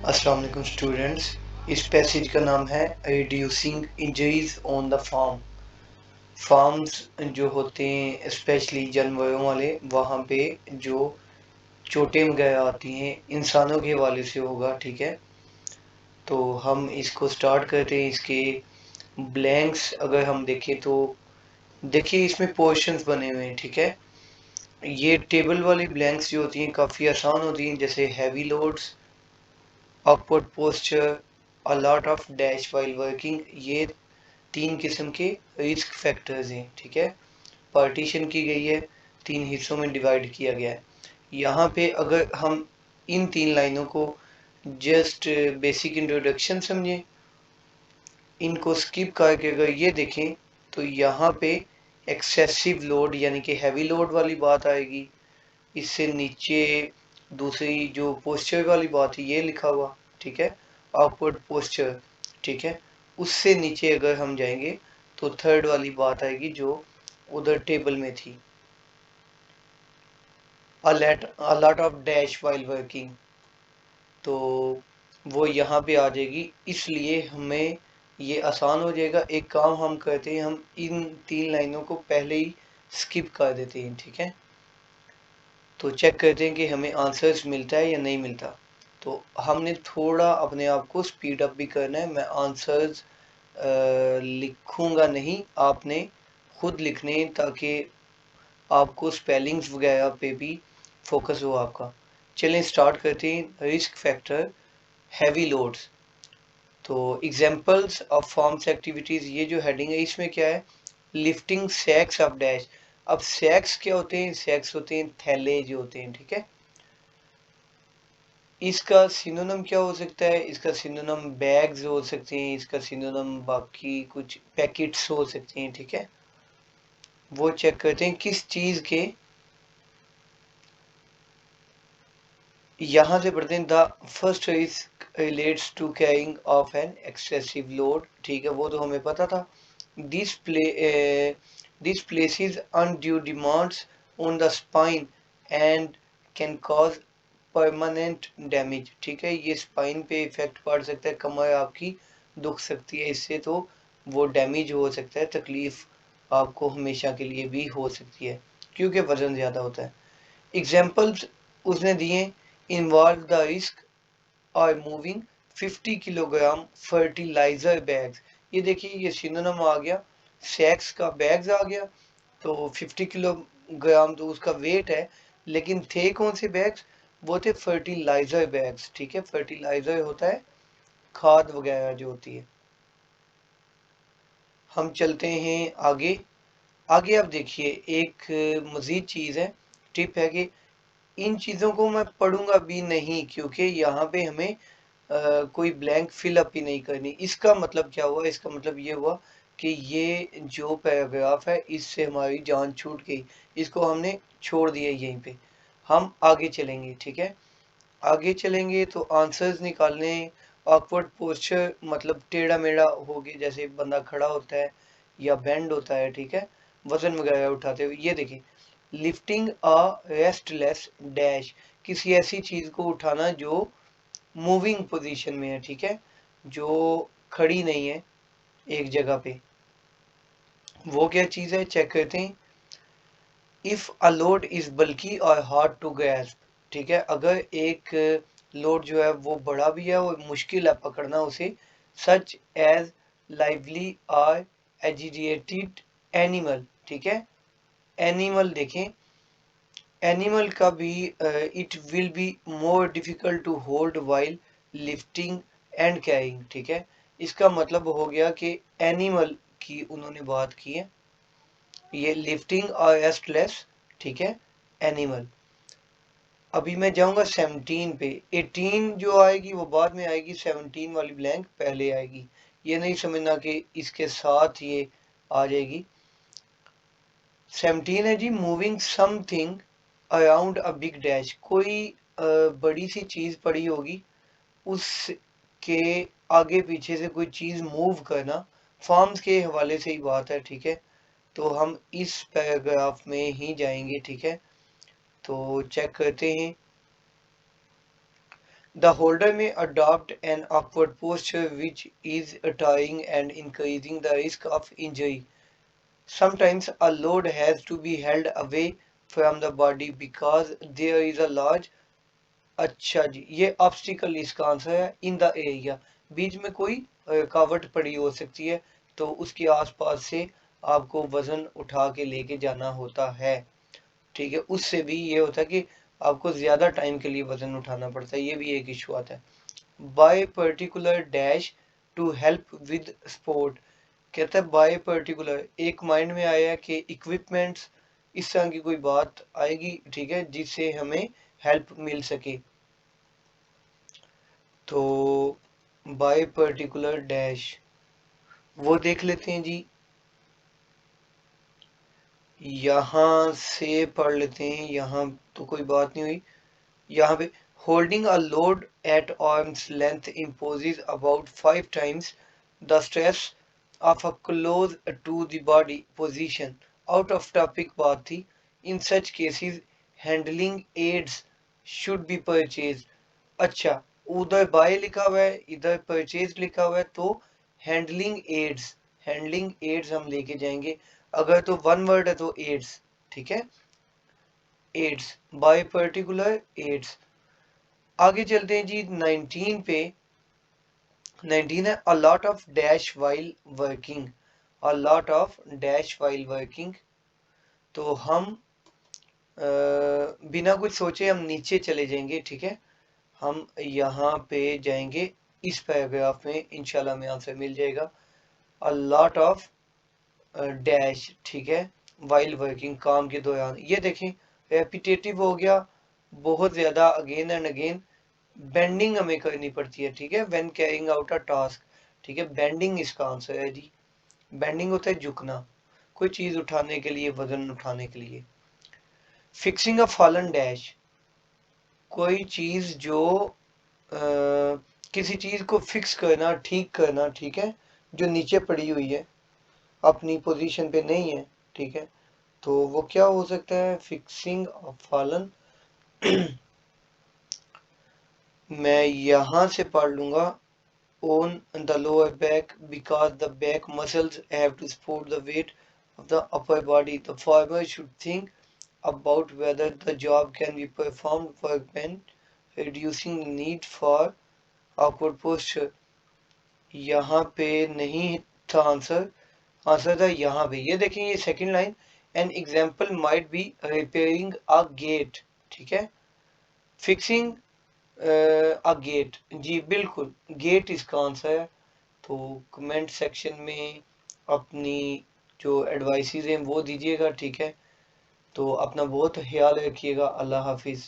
अस्सलाम वालेकुम स्टूडेंट्स। इस पैसेज का नाम है reducing injuries on the farm. Farms जो होते हैं स्पेशली जानवरों वाले, वहाँ पे जो चोटें वगैरह आती हैं इंसानों के हवाले से होगा। ठीक है, तो हम इसको स्टार्ट करते हैं। इसके ब्लैंक्स अगर हम देखें तो देखिए इसमें पोर्शंस बने हुए हैं। ठीक है, ये टेबल वाली ब्लैंक्स जो होती हैं काफ़ी आसान होती हैं, जैसे heavy loads, awkward posture, a lot of dash while working। ये 3 किस्म के रिस्क फैक्टर्स हैं। ठीक है, पार्टीशन की गई है, 3 हिस्सों में डिवाइड किया गया है। यहाँ पे अगर हम इन 3 लाइनों को जस्ट बेसिक इंट्रोडक्शन समझें, इनको स्किप करके अगर ये देखें तो यहाँ पे एक्सेसिव लोड यानी कि हैवी लोड वाली बात आएगी। इससे नीचे दूसरी जो पोस्चर वाली बात है ये लिखा हुआ। ठीक है, ऑकवर्ड पोस्चर। ठीक है, उससे नीचे अगर हम जाएंगे तो थर्ड वाली बात आएगी जो उधर टेबल में थी, a lot of dash while working, तो वो यहाँ पे आ जाएगी। इसलिए हमें ये आसान हो जाएगा। एक काम हम करते हैं, हम इन 3 लाइनों को पहले ही स्किप कर देते हैं। ठीक है, तो चेक करते हैं कि हमें आंसर्स मिलता है या नहीं मिलता। तो हमने थोड़ा अपने आप को स्पीड अप भी करना है। मैं आंसर्स लिखूंगा नहीं, आपने खुद लिखने, ताकि आपको स्पेलिंग्स वगैरह पे भी फोकस हो आपका। चलें स्टार्ट करते हैं। Risk factor heavy loads. तो एग्जांपल्स ऑफ फॉर्म्स एक्टिविटीज, ये जो हेडिंग है इसमें क्या है, लिफ्टिंग सैक्स ऑफ डैश। अब सैक्स क्या होते हैं? सैक्स होते हैं थैले जो होते हैं। ठीक है, इसका सिनोनिम क्या हो सकता है? इसका सिनोनिम बैग्स हो सकते हैं, इसका सिनोनिम बाकी कुछ पैकेट्स हो सकते हैं। ठीक है, वो चेक करते हैं किस चीज के। यहां से पढ़ते हैं the first risk relates to carrying of an excessive load. ठीक है, वो तो हमें पता था। This places undue demands on the spine and can cause permanent damage. ठीक है, ये स्पाइन पे इफेक्ट पड़ सकता है, कमर आपकी दुख सकती है इससे, तो वो डैमेज हो सकता है, तकलीफ आपको हमेशा के लिए भी हो सकती है क्योंकि वजन ज़्यादा होता है। एग्जाम्पल्स उसने दिए, इन्वॉल्व द रिस्क और मूविंग 50 किलोग्राम फर्टिलाइजर बैग्स। ये देखिए ये सिनोनिम आ गया, सैक्स का बैग्स आ गया, तो 50 किलोग्राम तो उसका वेट है, लेकिन थे कौन से बैग्स? वो थे फर्टिलाइजर बैग्स। ठीक है, फर्टिलाइजर होता है खाद वगैरह जो होती है। हम चलते हैं आगे। आगे आप देखिए एक मजीद चीज़ है, टिप है कि इन चीज़ों को मैं पढ़ूंगा भी नहीं, क्योंकि यहाँ पे हमें कोई ब्लैंक फिलअप ही नहीं करनी। इसका मतलब क्या हुआ? इसका मतलब ये हुआ कि ये जो पैराग्राफ है इससे हमारी जान छूट गई, इसको हमने छोड़ दिया यहीं पे। हम आगे चलेंगे। ठीक है, आगे चलेंगे तो आंसर्स निकालने। ऑकवर्ड पोस्चर मतलब टेढ़ा मेढ़ा हो गया, जैसे बंदा खड़ा होता है या बेंड होता है। ठीक है, वजन वगैरह उठाते हुए। ये देखिए, लिफ्टिंग अ रेस्टलेस डैश, किसी ऐसी चीज को उठाना जो मूविंग पोजीशन में है। ठीक है, जो खड़ी नहीं है एक जगह पे, वो क्या चीज है चेक करते हैं। इफ अ लोड इज बल्कि और हार्ड टू ग्रैस्प। ठीक है, अगर एक लोड जो है वो बड़ा भी है और मुश्किल है पकड़ना उसे, सच एज लाइवली और एजिटेटेड एनिमल। ठीक है, एनिमल देखें, एनिमल का भी it will be more difficult to hold while lifting and carrying. ठीक है, इसका मतलब हो गया कि एनिमल की उन्होंने बात की है, ये लिफ्टिंग और रेस्टलेस। ठीक है, एनिमल। अभी मैं जाऊंगा 17 पे। 18 जो आएगी वो बाद में आएगी, 17 वाली ब्लैंक पहले आएगी। ये नहीं समझना कि इसके साथ ये आ जाएगी। 17 है जी, moving something around a big dash. कोई बड़ी सी चीज पड़ी होगी, उसके आगे पीछे से कोई चीज मूव करना, फॉर्म्स के हवाले से ही बात है। ठीक है, तो हम इस पैराग्राफ में ही जाएंगे। ठीक है, तो चेक करते हैं। The holder may adopt an awkward posture which is tying and increasing the risk of injury. Sometimes a load has to be held away from the body because there is a large, अच्छा जी, ये obstacle इसका answer है, in the area, बीच में कोई रुकावट पड़ी हो सकती है, तो उसके आसपास से आपको वजन उठा के लेके जाना होता है। ठीक है, उससे भी ये होता है कि आपको ज्यादा टाइम के लिए वजन उठाना पड़ता है, ये भी एक इशू आता है। By particular dash to help with sport, कहता है बाय पर्टिकुलर, एक माइंड में आया है कि इक्विपमेंट्स, इस तरह की कोई बात आएगी, ठीक है, जिससे हमें हेल्प मिल सके। तो बाय पर्टिकुलर डैश वो देख लेते हैं जी, यहां से पढ़ लेते हैं, यहां तो कोई बात नहीं हुई। यहाँ पे holding a load at arm's length imposes about 5 times the stress of a close to the body position. Out of topic बात थी। In such cases, handling aids should be purchased. अच्छा, उधर बाय लिखा हुआ है, इधर परचेज लिखा हुआ है, तो हैंडलिंग एड्स हम लेके जाएंगे। अगर तो वन वर्ड है तो एड्स, ठीक है, एड्स, बाय पर्टिकुलर एड्स। आगे चलते हैं जी 19 पे। 19 है a lot of dash while working, a lot of dash while working. तो हम बिना कुछ सोचे हम नीचे चले जाएंगे, ठीक है, हम यहाँ पे जाएंगे, इस पैराग्राफ में इंशाल्लाह में आंसर मिल जाएगा। अ लॉट ऑफ डैश, ठीक है, वाइल वर्किंग, काम के दौरान, ये देखें रेपिटेटिव हो गया, बहुत ज्यादा अगेन एंड अगेन। बेंडिंग हमें करनी पड़ती है, ठीक है, when carrying out a task, ठीक है, बेंडिंग इसका आंसर है जी। बेंडिंग होता है झुकना, कोई चीज उठाने के लिए, वजन उठाने के लिए। फिक्सिंग अ फॉलन डैश, कोई चीज जो किसी चीज को फिक्स करना, ठीक करना, ठीक है, जो नीचे पड़ी हुई है, अपनी पोजीशन पे नहीं है, ठीक है, तो वो क्या हो सकता है, फिक्सिंग अ फॉलन। मैं यहां से पढ़ लूंगा, on the lower back because the back muscles have to support the weight of the upper body. The farmer should think about whether the job can be performed workmen, reducing the need for awkward posture. यहाँ पे नहीं था answer, answer था यहाँ पे, ये देखें ये second line, an example might be repairing a gate, ठीक है, फिक्सिंग अ गेट, जी बिल्कुल, गेट इसका आंसर है। तो कमेंट सेक्शन में अपनी जो एडवाइसेस हैं वो दीजिएगा, ठीक है, तो अपना बहुत ख्याल रखिएगा, अल्लाह हाफिज़।